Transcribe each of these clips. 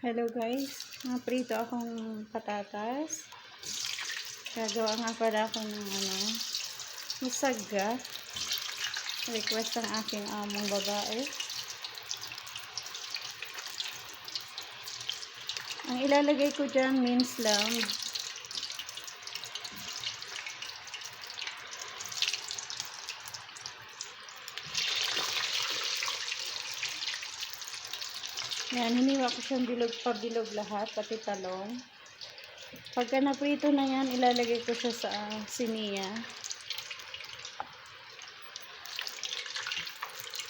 Hello guys, naprito akong patatas. Gagawa nga pala ako ng musaga. Request ng aking among babae. Ang ilalagay ko dyan, minced lamb. Yan, hiniwa ko siyang bilog lahat, pati talong. Pagka naprito na yan, ilalagay ko siya sa siniya.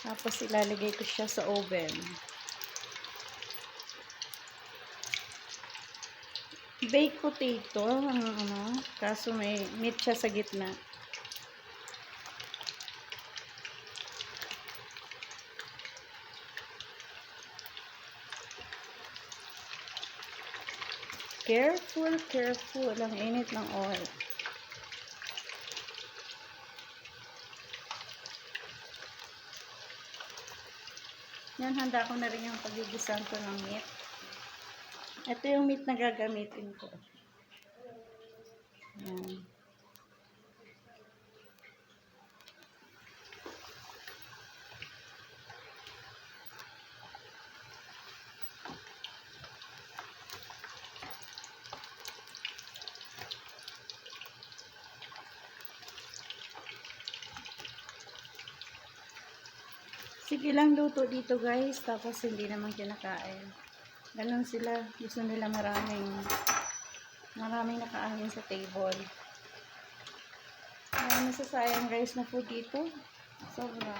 Tapos ilalagay ko siya sa oven. Baked potato, kaso may meat siya sa gitna. Careful, ang init ng oil. Yan, handa ko na rin yung pagigisan ko ng meat. Ito yung meat na gagamitin ko. Yan. Sige lang luto dito guys, tapos hindi naman kinakain. Ganon sila, gusto nila maraming nakain sa table. Ayan, nasasayang guys na food dito. Sobra.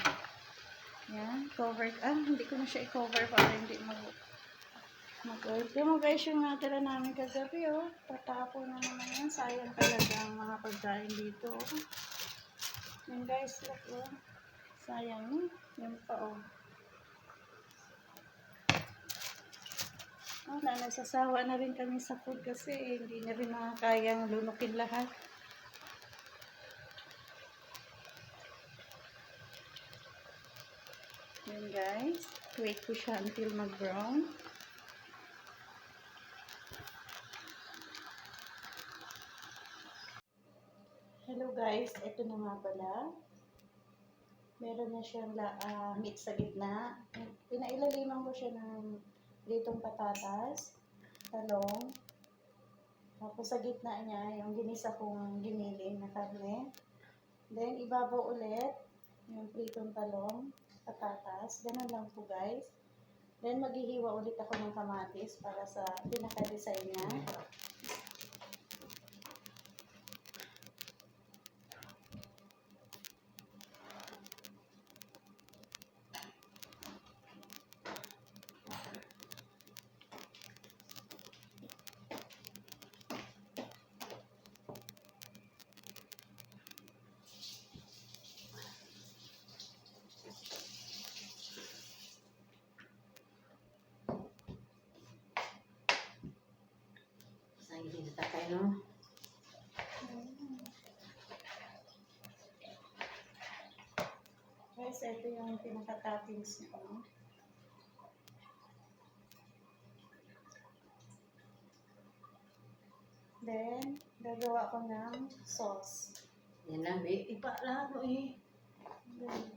Yan, cover. Hindi ko na siya i-cover para hindi mag-oil. Tignan mo guys yung natira namin kagabi, oh. Tatapo na naman yan. Sayang talaga ang mga pagkain dito, oh. Yan guys, look, oh. Sayang, oh. Yan pa, oh. Nasasawa na rin kami sa food kasi hindi na rin nakakayang lunukin lahat. Yan guys, wait ko siya until mag-brown. Hello guys, ito na nga pala. Meron na siyang meat sa gitna. Pinailaliman ko siya ng pritong patatas, talong, tapos sa gitna niya yung ginisa kong giniling na karne. Then ibabaw ulit yung pritong talong, patatas. Ganun lang po guys. Then maghihiwa ulit ako ng kamatis para sa pinaka-design niya. Hindi tayo, no? Guys, ito yung pinaka-toppings niya. Then, gagawa ko ng sauce. Yan lang, be. Ipa lahat mo, eh. Then,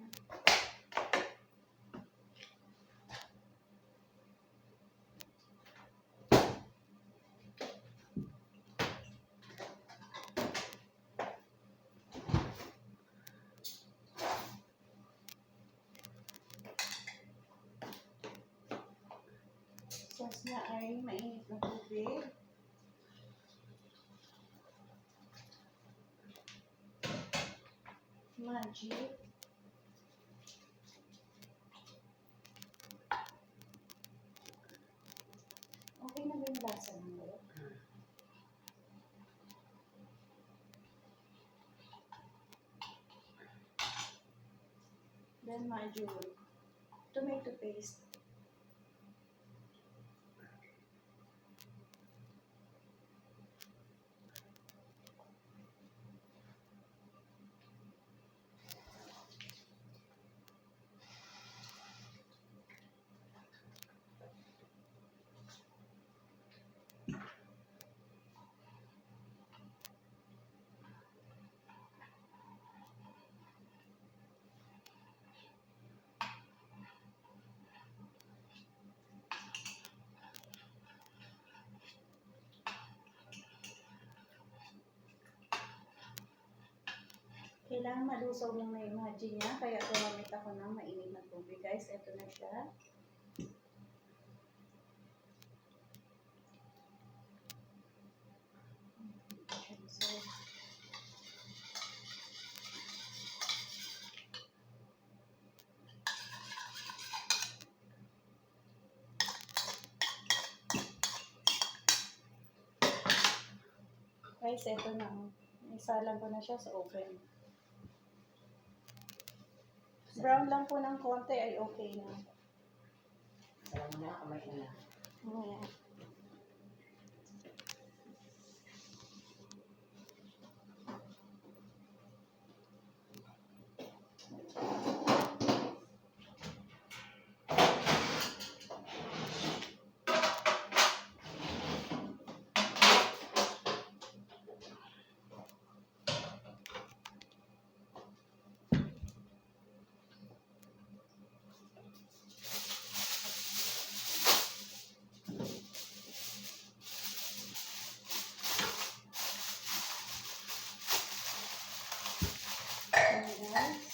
sauce niya ay mainit na tubig. Magic. Okay na ba yung lasa ng ito? Then magic. Tomato paste. Kailangan malusaw ng na-imagine niya, kaya gumamit ako ng mainit na tubig, guys. Ito na siya. So, guys, ito na. Isalang ko na siya sa oven. Brown lang po ng konti ay okay na. Alam mo na, kamay na. Ayan. Ayan, guys.